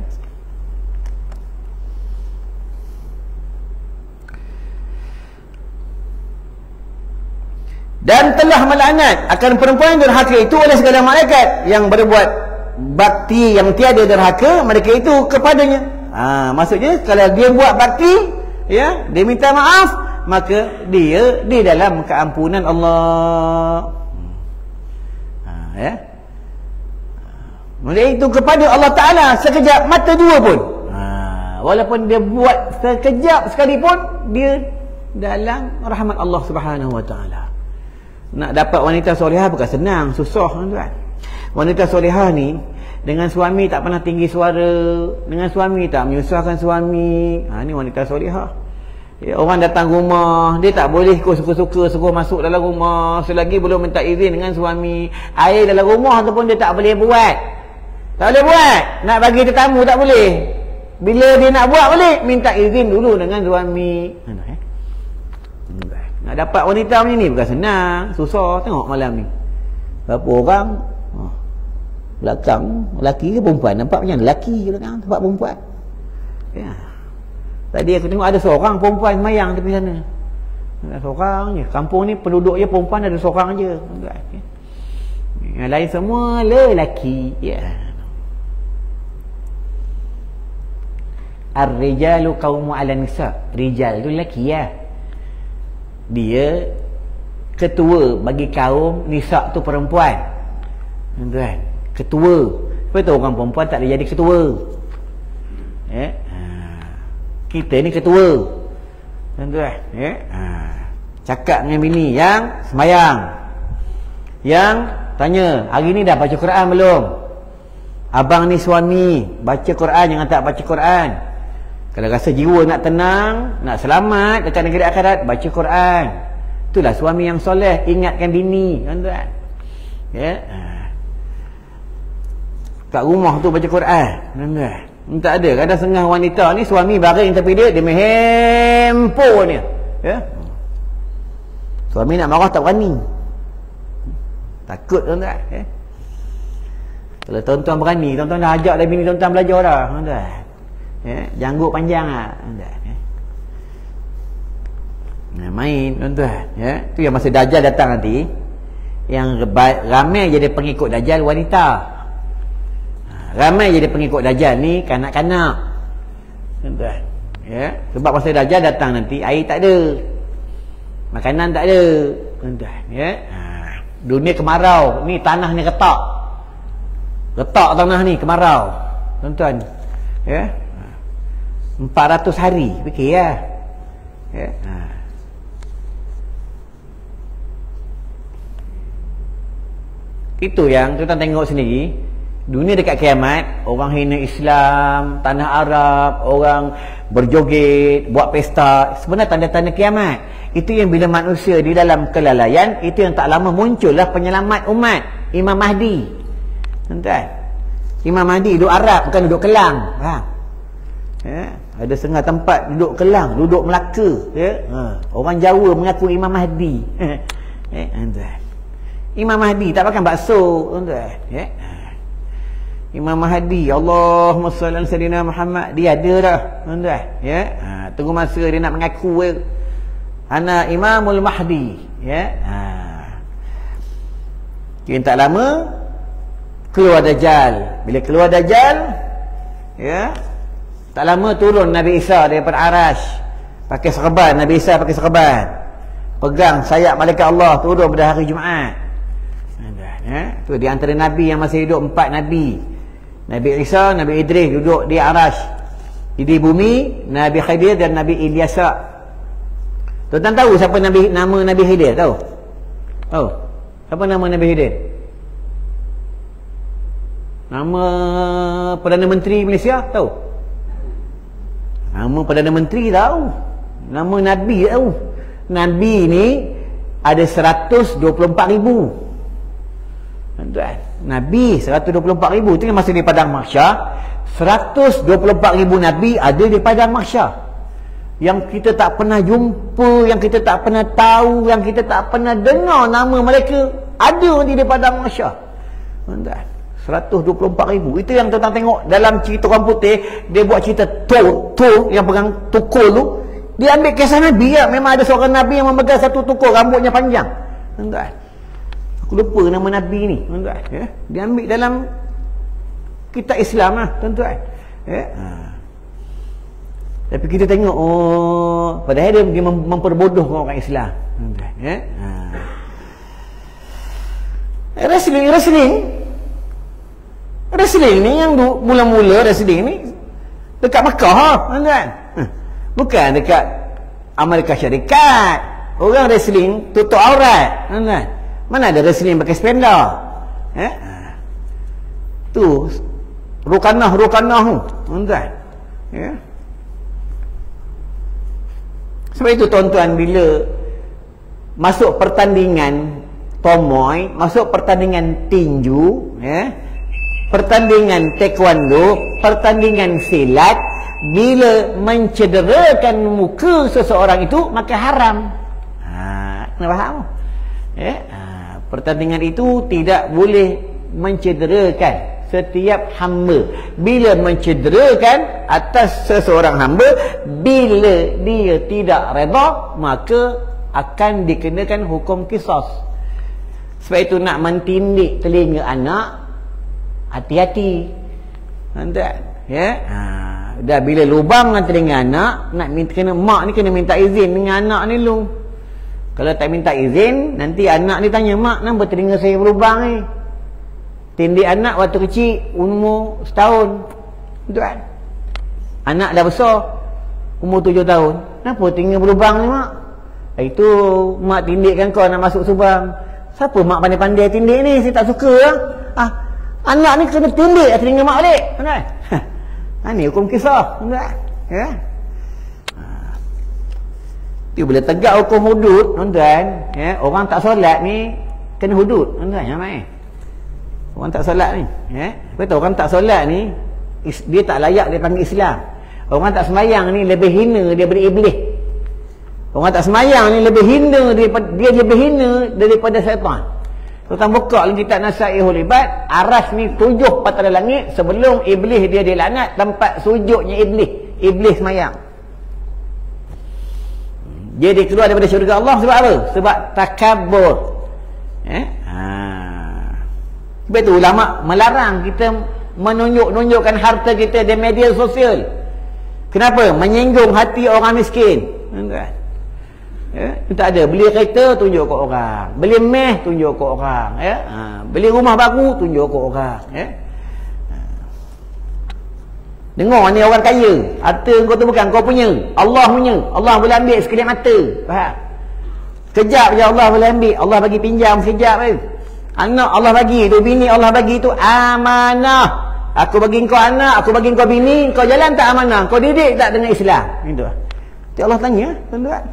Dan telah melaknat akan perempuan yang derhaka itu oleh segala malaikat yang berbuat bakti yang tiada derhaka mereka itu kepadanya. Maksudnya kalau dia buat bakti, ya, dia minta maaf, maka dia di dalam keampunan Allah. Ya. Oleh itu kepada Allah Ta'ala sekejap mata dua pun, walaupun dia buat sekejap sekalipun, dia dalam rahmat Allah Subhanahu Wa Ta'ala. Nak dapat wanita solehah bukan senang, susah, tuan-tuan. Wanita solehah ni dengan suami tak pernah tinggi suara, dengan suami tak menyusahkan suami. Ni wanita solehah. Ya, orang datang rumah, dia tak boleh suka-suka suruh masuk dalam rumah selagi belum minta izin dengan suami. Air dalam rumah tu pun dia tak boleh buat. Tak boleh buat. Nak bagi tetamu tak boleh. Bila dia nak buat boleh, minta izin dulu dengan suami. Nak dapat wanita macam ni bukan senang, susah. Tengok malam ni berapa orang belakang, lelaki ke perempuan, nampak macam lelaki belakang tempat perempuan, ya. Tadi aku tengok ada seorang perempuan semayang tepi sana, ada seorang je. Kampung ni penduduk je perempuan ada seorang je, yang lain semua lelaki, ya. Ar-rijalu qawmu 'ala nisa. Rijal tu lelaki, ya. Dia ketua bagi kaum, nisa tu perempuan, tuan, ketua. Sebab tu orang perempuan tak boleh jadi ketua, ya. Kita ni ketua, tuan-tuan, ya. Cakap dengan bini yang semayang, yang tanya, hari ni dah baca Quran belum? Abang ni suami, baca Quran, jangan tak baca Quran. Kalau rasa jiwa nak tenang, nak selamat dekat negeri akhirat, baca Quran. Itulah suami yang soleh, ingatkan bini, tuan-tuan, ya. Kat rumah tu baca Quran, tuan-tuan. Tak ada, kadang setengah wanita ni suami baring tapi dia main handphone dia, ya. Suami nak marah tak berani, takut, tuan-tuan, ya. Kalau tuan-tuan berani, tuan-tuan dah ajak dah bini tuan-tuan belajar dah, tuan-tuan, ya. Janggut panjang lah, tuan-tuan, ya. Main, tuan-tuan, ya. Tu yang masa Dajjal datang nanti, yang ramai jadi pengikut Dajjal wanita. Ramai jadi pengikut Dajjal ni kanak-kanak, tuan-tuan, ya. Sebab masa Dajjal datang nanti, air tak ada, makanan tak ada, tuan-tuan, ya. Dunia kemarau, ni tanah ni retak tanah ni kemarau, tuan-tuan, ya. 400 hari fikir, ya. Itu yang kita tengok sendiri. Dunia dekat kiamat, orang hina Islam, tanah Arab, orang berjoget, buat pesta, sebenarnya tanda-tanda kiamat. Itu yang bila manusia di dalam kelalaian, itu yang tak lama muncullah penyelamat umat, Imam Mahdi, tuan-tuan. Imam Mahdi duduk Arab, bukan duduk Kelang, faham? Ya, ada setengah tempat duduk Kelang, duduk Melaka, ya. Orang Jawa mengaku Imam Mahdi. Tuan-tuan, Imam Mahdi tak makan bakso, tuan-tuan, ya. Imam Mahdi, Allahumma salli ala sayyidina Muhammad, dia ada dah, tuan-tuan, ya. Tunggu masa dia nak mengaku, ana Imamul Mahdi, ya. Kini tak lama keluar Dajjal. Bila keluar Dajjal, ya, tak lama turun Nabi Isa daripada Arash, pakai serban. Nabi Isa pakai serban, pegang sayap malaikat Allah, turun pada hari Jumaat, ya. Tu di antara Nabi yang masih hidup, 4 Nabi. Nabi Isa, Nabi Idris duduk di Arash, di bumi, Nabi Khidir dan Nabi Ilyasa. Tuan-tuan tahu siapa nama Nabi Khidir? Tahu? Tahu? Siapa nama Nabi Khidir? Nama Perdana Menteri Malaysia? Tahu? Nama Perdana Menteri tahu, nama Nabi tahu. Nabi ni ada 124,000, tuan-tuan. Nabi 124,000. Itu yang masa di Padang Mahsyar, 124,000 Nabi ada di padang mahsyar. Yang kita tak pernah jumpa, yang kita tak pernah tahu, yang kita tak pernah dengar nama mereka, ada di padang mahsyar. 124,000. Itu yang tuan tengok dalam cerita orang putih, dia buat cerita Thor yang pegang tukul tu. Dia ambil kisah Nabi ya. Memang ada seorang Nabi yang memegang satu tukul, rambutnya panjang. Tuan-tuan, aku lupa nama Nabi ni. Tuan-tuan, ya? Dia ambil dalam kitab Islam lah, tuan-tuan. Ya? Tapi kita tengok, padahal dia memperbodoh orang Islam. Tuan-tuan, ya? Wrestling ni yang mula-mula wrestling ni dekat Mekah, tuan-tuan. Bukan dekat Amerika Syarikat. Orang wrestling tutup aurat, tuan-tuan. Mana ada wrestling pakai spender? Tu rukanah tu, tuan-tuan. Ya. Sebab itu tuan-tuan, bila masuk pertandingan tomoy, masuk pertandingan tinju, ya, pertandingan taekwondo, pertandingan silat, bila mencederakan muka seseorang itu, maka haram. Kena faham? Ya? Pertandingan itu tidak boleh mencederakan setiap hamba. Bila mencederakan atas seseorang hamba, bila dia tidak redha, maka akan dikenakan hukum qisas. Sebab itu nak mentindik telinga anak, hati-hati. Tuan-tuan, ya? Dah bila lubang dengan telinga anak, nak kena mak ni kena minta izin dengan anak ni lu. Kalau tak minta izin, nanti anak ni tanya, mak, kenapa telinga saya berlubang ni? Tindik anak waktu kecil, umur setahun. Tuan, anak dah besar, umur 7 tahun, kenapa telinga berlubang ni, mak? Itu mak tindikkan kau nak masuk subang. Siapa mak pandai-pandai tindik ni? Saya tak suka lah. Anak ni kena tindik telinga mak balik. Tuan-tuan, ni hukum kisah. Tuan-tuan, ya? Dia bila tegak hukum hudud, tuan-tuan, ya, orang tak solat ni kena hudud, tuan-tuan, yang main. Orang tak solat ni, ya. Betul, orang tak solat ni dia tak layak dia panggil Islam. Orang tak sembahyang ni lebih hina daripada iblis. Orang tak sembahyang ni lebih hina daripada lebih hina daripada syaitan. Tuan buka dalam kitab Nasaihul Ibad, aras ni 7 patara langit sebelum iblis dia dilaknat, tempat sujudnya iblis sembahyang. Dia keluar daripada syurga Allah sebab apa? Sebab takabur. Sebab itu ulama melarang kita menunjukkan harta kita di media sosial. Kenapa? Menyinggung hati orang miskin. Tak ada. Beli kereta, tunjuk ke orang. Beli meh, tunjuk ke orang. Beli rumah baru, tunjuk ke orang. Dengar ni orang kaya, harta kau tu bukan kau punya, Allah punya. Allah boleh ambil sekejap mata. Faham? Kejap je Allah boleh ambil. Allah bagi pinjam sekejap je. Anak Allah bagi tu, bini Allah bagi tu amanah. Aku bagi kau anak, aku bagi kau bini, kau jalan tak amanah, kau didik tak dengan Islam. Itu Allah tanya, tuan-tuan.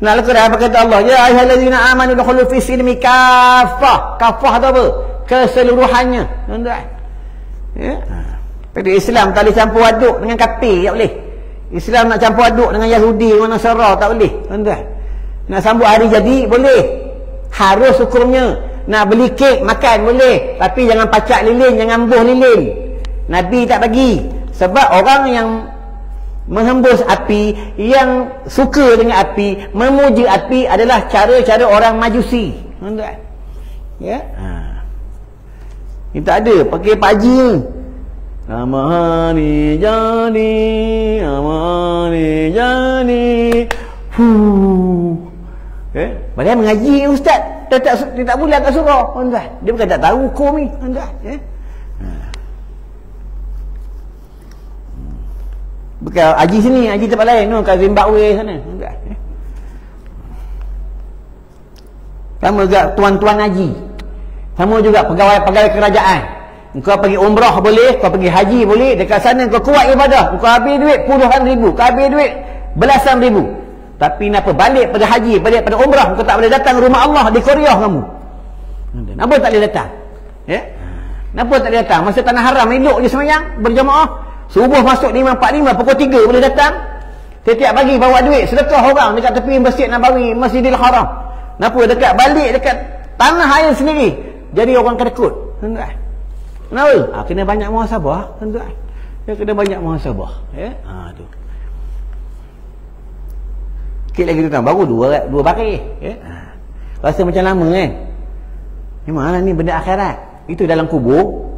Nak Al-Quran apa kata Allah? Ya ayyuhallazina amanu dukhulu fi silmi kaffah. Kaffah tu apa? Keseluruhannya, tuan-tuan. Ya. Tapi Islam tak boleh campur aduk dengan kafir, tak boleh. Islam nak campur aduk dengan Yahudi, dengan Nasara, tak boleh, tuan-tuan. Nak sambut hari jadi, boleh. Harus hukumnya. Nak beli kek, makan, boleh. Tapi jangan pacak lilin, jangan buh lilin. Nabi tak bagi. Sebab orang yang menghembus api, yang suka dengan api, memuji api adalah cara-cara orang Majusi, tuan-tuan. Ya? Ini tak ada, pakai Pak Haji ni. Amani jani padahal mengaji ustaz dia tak boleh kat surau, tuan-tuan. Dia bukan tak tahu hukum ni, tuan-tuan. Bukan haji sini, haji tempat lain tu, kat Zimbabwe sana, tuan-tuan. Sama juga tuan-tuan haji, sama juga pegawai kerajaan. Kau pergi umrah boleh, kau pergi haji boleh. Dekat sana kau kuat ibadah, kau habis duit puluhan ribu, kau habis duit belasan ribu. Tapi kenapa balik pada haji, balik pada umrah, kau tak boleh datang rumah Allah di Korea kamu? Kenapa tak boleh datang? Ya? Kenapa tak datang? Masa tanah haram elok je semayang berjamaah. Subuh masuk 5.45 pukul 3 boleh datang. Setiap pagi bawa duit sedekah orang dekat tepi Masjid Nabawi, Masjidil Haram. Kenapa dekat balik dekat tanah air sendiri jadi orang kedekut. Tuan-tuan. Kenapa? Kena banyak muhasabah, tuan-tuan. Dia kena banyak muhasabah, ya. Tu. Sikit lagi tuan, baru dua baris, ya. Rasa macam lama kan. Memanglah ni benda akhirat. Itu dalam kubur.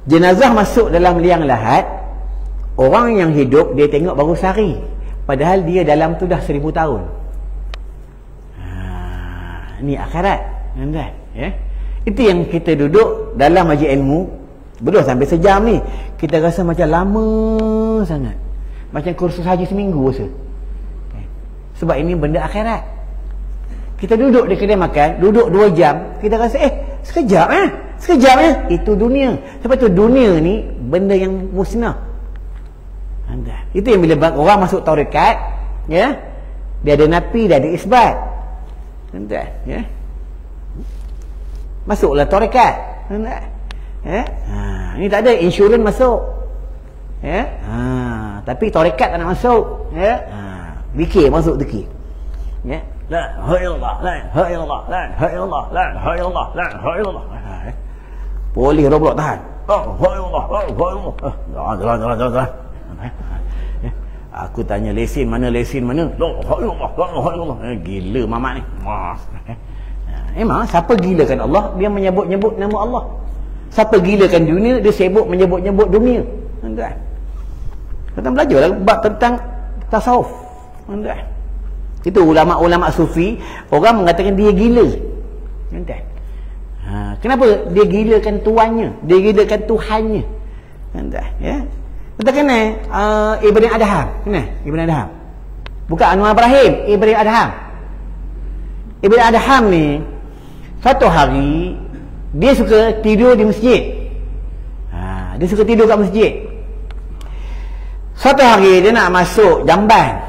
Jenazah masuk dalam liang lahat. Orang yang hidup dia tengok baru sehari. Padahal dia dalam tu dah 1000 tahun. Ni akhirat, tuan-tuan, ya. Itu yang kita duduk dalam majlis ilmu belum sampai sejam ni, kita rasa macam lama sangat, macam kursus haji seminggu rasa. Sebab ini benda akhirat. Kita duduk di kedai makan, duduk 2 jam, kita rasa sekejap itu dunia. Sebab tu dunia ni benda yang musnah. Itu yang bila orang masuk tarekat, ya, dia ada nafi, dia ada isbat. Ya. Masuklah tarekat. Ya. Ini tak ada insurans masuk. Ya. Tapi tarekat tak nak masuk. Ya. Fikir masuk dikir. Ya. La ilaha illallah, la ilaha illallah, la ilaha illallah, la ilaha illallah, la ilaha illallah. Boleh roblok tahan. Jalan. Aku tanya lesen mana? La ilaha illallah. Gila mamak ni. Memang siapa gilakan Allah, dia menyebut-nyebut nama Allah. Siapa gilakan dunia, dia sibuk menyebut-nyebut dunia. Tuan-tuan. Kita belajarlah bab tentang tasawuf. Tuan-tuan. Itu ulama-ulama sufi, orang mengatakan dia gila. Tuan-tuan. Kenapa? Dia gilakan tuannya, dia gilakan Tuhannya. Tuan-tuan, ya. Kita kenal Ibrahim Adham. Kenal Ibrahim Adham? Bukan Anwar Ibrahim, Ibrahim Adham. Ibrahim Adham ni satu hari dia suka tidur di masjid. Dia suka tidur kat masjid. Satu hari dia nak masuk jamban.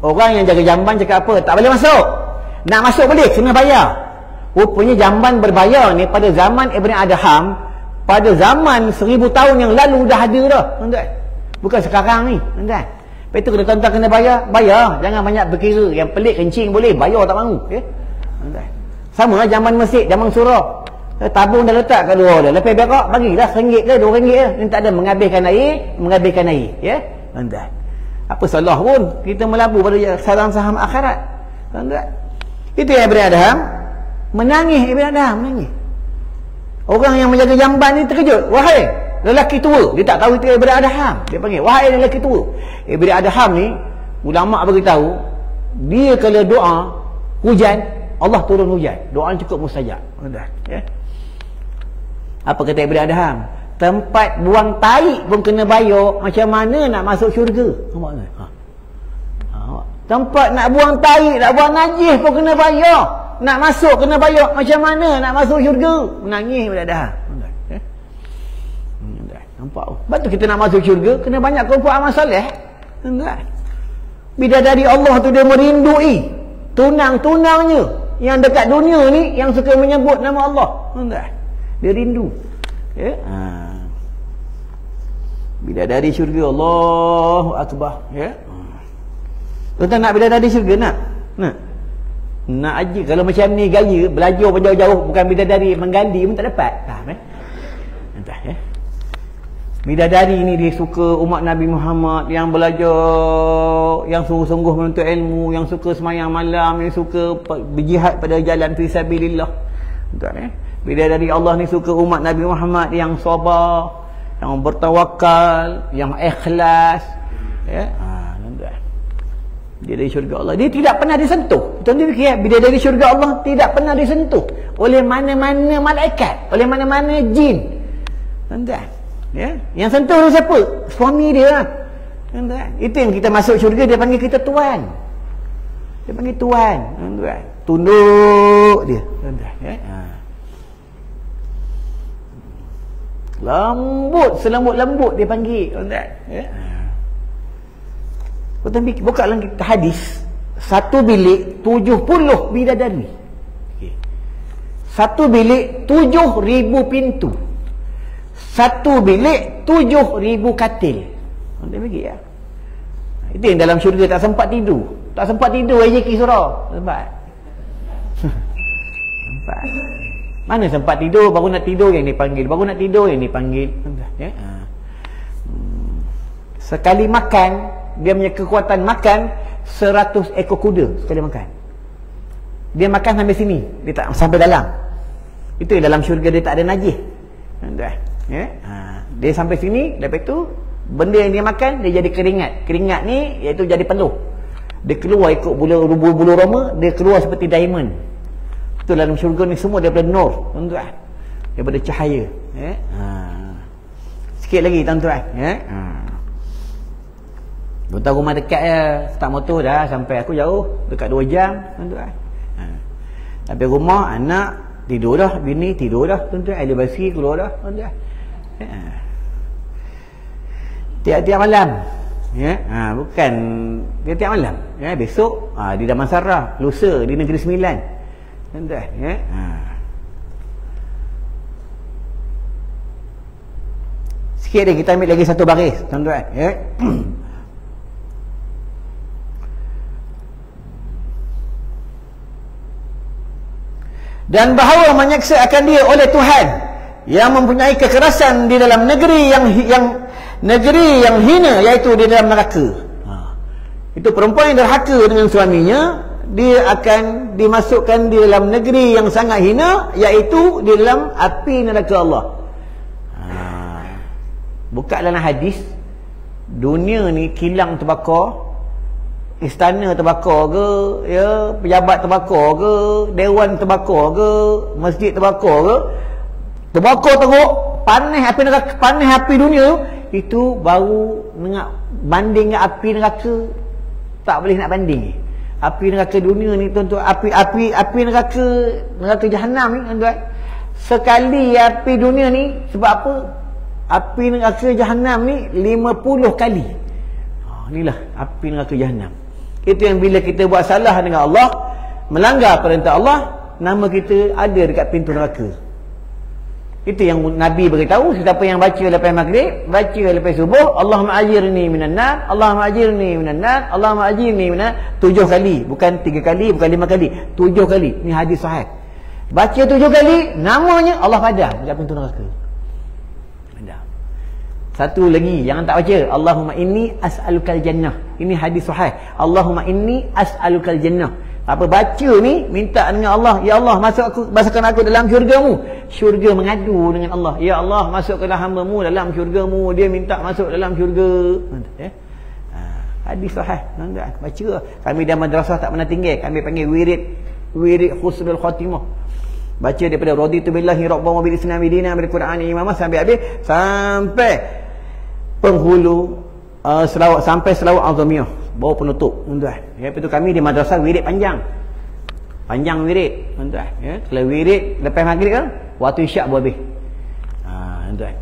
Orang yang jaga jamban cakap apa? Tak boleh masuk. Nak masuk boleh, kena bayar. Rupanya jamban berbayar ni pada zaman Ibrahim Adham, pada zaman 1000 tahun yang lalu dah ada dah, tuan-tuan. Bukan sekarang ni, tuan-tuan. Lepas tu kena tuan-tuan kena bayar. Jangan banyak berkira. Yang pelik kencing boleh, bayar tak mahu, ya? Sama lah jamban masjid, jamban surah. Tabung dah letak kat luar dah. Lepas berak, bagilah RM1 ke RM2 ke. Ini tak ada menghabiskan air, ya? Tuan-tuan. Apa salah pun kita melabur pada saham akhirat, tuan-tuan. Itu yang Ibrahim Adham menangis. Orang yang menjaga jamban ni terkejut. Wahai lelaki tua, dia tak tahu itu Ibrahim Adham. Dia panggil, wahai lelaki tua. Ibrahim Adham ni ulama beritahu, dia kalau doa hujan, Allah turun hujan. Doa cukup mustajab. Ya. Apa kata Ibrahim Adham? Tempat buang tahi pun kena bayar, macam mana nak masuk syurga? Nampak tak? Tempat nak buang tahi, nak buang najis pun kena bayar. Nak masuk kena bayar, macam mana nak masuk syurga? Menangis Ibrahim Adham. Nampak? Sebab tu kita nak masuk syurga, kena banyak kumpul amal soleh. Bidadari Allah tu dia merindui tunang-tunangnya yang dekat dunia ni, yang suka menyebut nama Allah. Dia rindu. Ya? Bidadari syurga, Allahu Akbar. Ya? Tuan-tuan nak bidadari syurga? Nak aja. Kalau macam ni gaya, belajar jauh-jauh, bukan bidadari menggali pun tak dapat. Faham? Entah, ya? Bidadari ni dia suka umat Nabi Muhammad, yang belajar, yang sungguh-sungguh menuntut ilmu, yang suka semayang malam, yang suka berjihad pada jalan fisabilillah. Entah, ya? Bidadari Allah ni suka umat Nabi Muhammad yang sabar, yang bertawakal, yang ikhlas. Ya? Dia dari syurga Allah. Dia tidak pernah disentuh. Tuan-tuan fikir, bila dari syurga Allah tidak pernah disentuh oleh mana-mana malaikat, oleh mana-mana jin. Tuan-tuan, ya? Yang sentuh dia siapa? Suami dia. Tuan-tuan, itu yang kita masuk syurga, dia panggil kita tuan. Dia panggil tuan. Tuan-tuan, tunduk dia. Tuan-tuan, ya? Lembut, selembut-lembut dia panggil. Tuan-tuan, ya? Buka dalam hadis, satu bilik 70 bidadari. Satu bilik 7,000 pintu. Satu bilik 7,000 katil. Dia bagi ya. Itu yang dalam syurga tak sempat tidur. Tak sempat tidur AJK surah. Sempat. Sempat. Mana sempat tidur, baru nak tidur yang dipanggil. Baru nak tidur yang dipanggil. Ya? Sekali makan, dia punya kekuatan makan 100 ekor kuda sekali makan. Dia makan sampai sini, dia tak sampai dalam. Itu dalam syurga dia tak ada najis. Ya? Dia sampai sini, lepas tu benda yang dia makan dia jadi keringat. Keringat ni iaitu jadi peluh. Dia keluar ikut bulu roma, dia keluar seperti diamond. Itu dalam syurga ni semua daripada nur, tuan-tuan. Daripada cahaya. Ya? Sikit lagi, tuan-tuan. Ya? Buta rumah dekat je, start motor dah sampai. Aku jauh, dekat 2 jam, tuan-tuan. Sampai rumah, anak tidur dah, bini tidur dah, tuan-tuan. Air basi keluar dah, tuan-tuan. Tiap-tiap malam. Ya, bukan tiap-tiap malam. Ya, besok di Damansara, lusa di Negeri Sembilan. Tuan-tuan, ya. Sikit lagi kita ambil lagi satu baris, tuan-tuan, ya. Dan bahawa menyaksikan dia oleh Tuhan yang mempunyai kekerasan di dalam negeri yang hina, iaitu di dalam neraka. Itu perempuan yang derhaka dengan suaminya, dia akan dimasukkan di dalam negeri yang sangat hina, iaitu di dalam api neraka Allah. Buka dalam hadis, dunia ni kilang terbakar, istana terbakar ke, ya, pejabat terbakar ke, dewan terbakar ke, masjid terbakar ke, terbakar teruk, panas api neraka, panas api dunia itu baru nak banding dengan api neraka, tak boleh nak banding. Api neraka dunia ni, tuan-tuan, api neraka jahanam ni, tuan-tuan, sekali api dunia ni, sebab apa? Api neraka jahanam ni 50 kali. Inilah api neraka jahanam. Itu yang bila kita buat salah dengan Allah, melanggar perintah Allah, nama kita ada dekat pintu neraka. Itu yang Nabi beritahu, siapa yang baca lepas maghrib, baca lepas subuh, Allahumma ajirni minan nar, Allahumma ajirni minan nar, Allahumma ajirni minan nar, 7 kali, bukan 3 kali, bukan 5 kali, 7 kali. Ini hadis sahih. Baca 7 kali, namanya Allah padam dekat pintu neraka. Padam. Satu lagi, jangan tak baca, Allahumma inni as'alukal jannah. Ini hadis sahih. Allahumma inni as'alukal jannah. Apa baca ni, minta dengan Allah, ya Allah, masukkan aku dalam syurga-Mu. Syurga mengadu dengan Allah, ya Allah, masukkanlah hamba-Mu dalam syurga-Mu. Dia minta masuk dalam syurga. Hadis sahih, tuan-tuan. Baca. Kami dalam madrasah tak pernah tinggal, kami panggil wirid husnul khatimah. Baca daripada raditu billahi rabban wa bil islami dinan bil qur'ani imamah sampai habis, sampai penghulu selawat, sampai selawat azamiyah, baru penutup, tuan-tuan. Ya, lepas tu kami di madrasah wirid panjang wirid, tuan-tuan. Ya, kalau wirid lepas maghrib kan, waktu isyak baru habis. Tuan-tuan.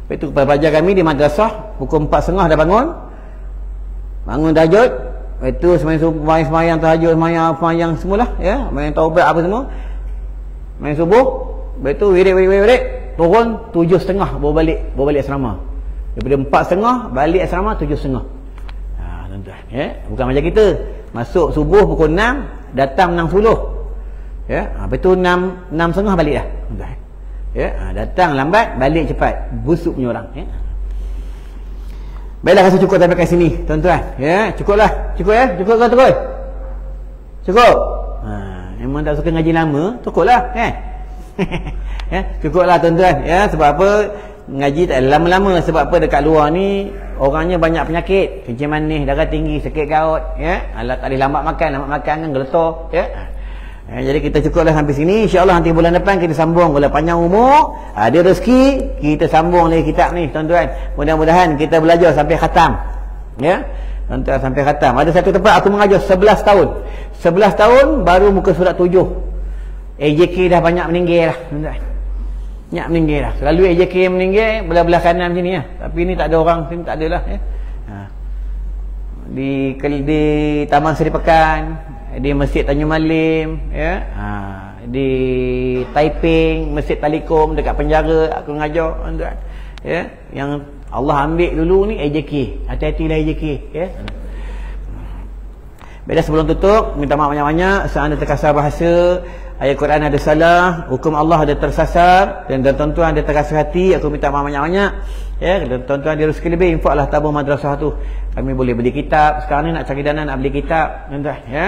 Lepas tu pelajar kami di madrasah pukul 4.30 dah bangun tahajud. Lepas tu semayang tahajud, semayang semualah, ya, semayang taubat apa semua, main subuh. Lepas tu wirid turun 7.30 baru balik asrama. Daripada 4.30 balik asrama 7.30. Tuan-tuan, ya, bukan macam kita masuk subuh pukul 6, datang 6.10. Ya, lepas tu 6.30 balik dah, tuan-tuan. Ya, datang lambat, balik cepat. Busuk punya orang, ya. Baiklah, rasa cukup sampai kat sini, tuan-tuan. Ya, cukuplah. Cukup ya? Cukup ke terus? Cukup. Memang tak suka ngaji lama, cukuplah, kan? Ya, cukuplah, tuan-tuan. Ya, sebab apa? Ngaji tak lama-lama, sebab apa, dekat luar ni orangnya banyak penyakit, kencing manis, darah tinggi, sakit gaut, ya. Alah, tak boleh lambat makan kan geletor, ya. Jadi kita cukuplah sampai sini. InsyaAllah nanti bulan depan kita sambung. Kalau panjang umur, ada rezeki, kita sambung lagi kitab ni, tuan-tuan. Mudah-mudahan kita belajar sampai khatam, ya, tuan-tuan, sampai khatam. Ada satu tempat aku mengajar 11 tahun 11 tahun baru muka surat 7. AJK dah banyak meninggal dah, tuan-tuan. Banyak meninggal dah. Selalu AJK yang meninggal belah-belah kanan macam ni ya. Tapi ni tak ada orang, sini tak ada lah, ya. Di Taman Seri Pekan, di Masjid Tanjung Malim, ya. Di Taiping, Masjid Talikom dekat penjara aku ngajar, tuan-tuan. Ya, yang Allah ambil dulu ni AJK. Hati-hatilah AJK, ya. Baiklah, sebelum tutup, minta maaf banyak-banyak seandainya terkasar bahasa, ayat Quran ada salah, hukum Allah ada tersasar, dan tuan-tuan ada terkasar hati, aku minta maaf banyak-banyak. Ya, dan tuan-tuan ada rezeki lebih, infaklah tabung madrasah tu. Kami boleh beli kitab. Sekarang ni nak cari dana nak beli kitab, tuan-tuan, ya.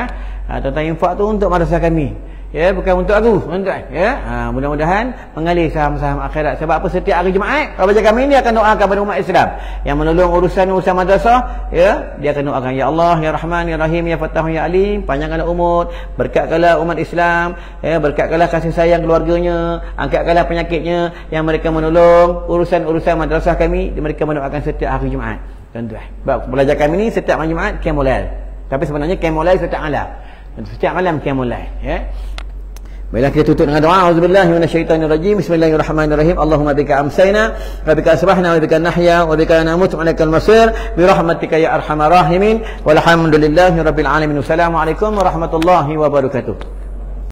Tuan-tuan infak tu untuk madrasah kami. Ya, bukan untuk aku, tuan-tuan, ya. Mudah-mudahan mengalir saham-saham akhirat. Sebab apa? Setiap hari Jumaat Raja kami ini akan doakan kepada umat Islam yang menolong urusan madrasah, ya. Dia akan doakan, ya Allah, ya Rahman, ya Rahim, ya Fattah, ya Alim, panjangkanlah umur, berkatkanlah umat Islam, ya, berkatkanlah kasih sayang keluarganya, angkatkanlah penyakitnya yang mereka menolong urusan madrasah kami, mereka mendoakan setiap hari Jumaat, tuan-tuan. Sebab belajar kami ni setiap hari Jumaat qiyamul lail. Tapi sebenarnya qiyamul lail setiap malam. Setiap malam qiyamul lail, ya. Baiklah, kita tutup dengan doa. Auzubillahi minasyaitonirrajim. Bismillahirrahmanirrahim. Allahumma bika amsayna wa bika asbahna wa bika nahya wa bika namutu wa ilaikal masir bi rahmatika ya arhamar rahimin. Walhamdulillahi rabbil alamin. Wassalamualaikum warahmatullahi wabarakatuh.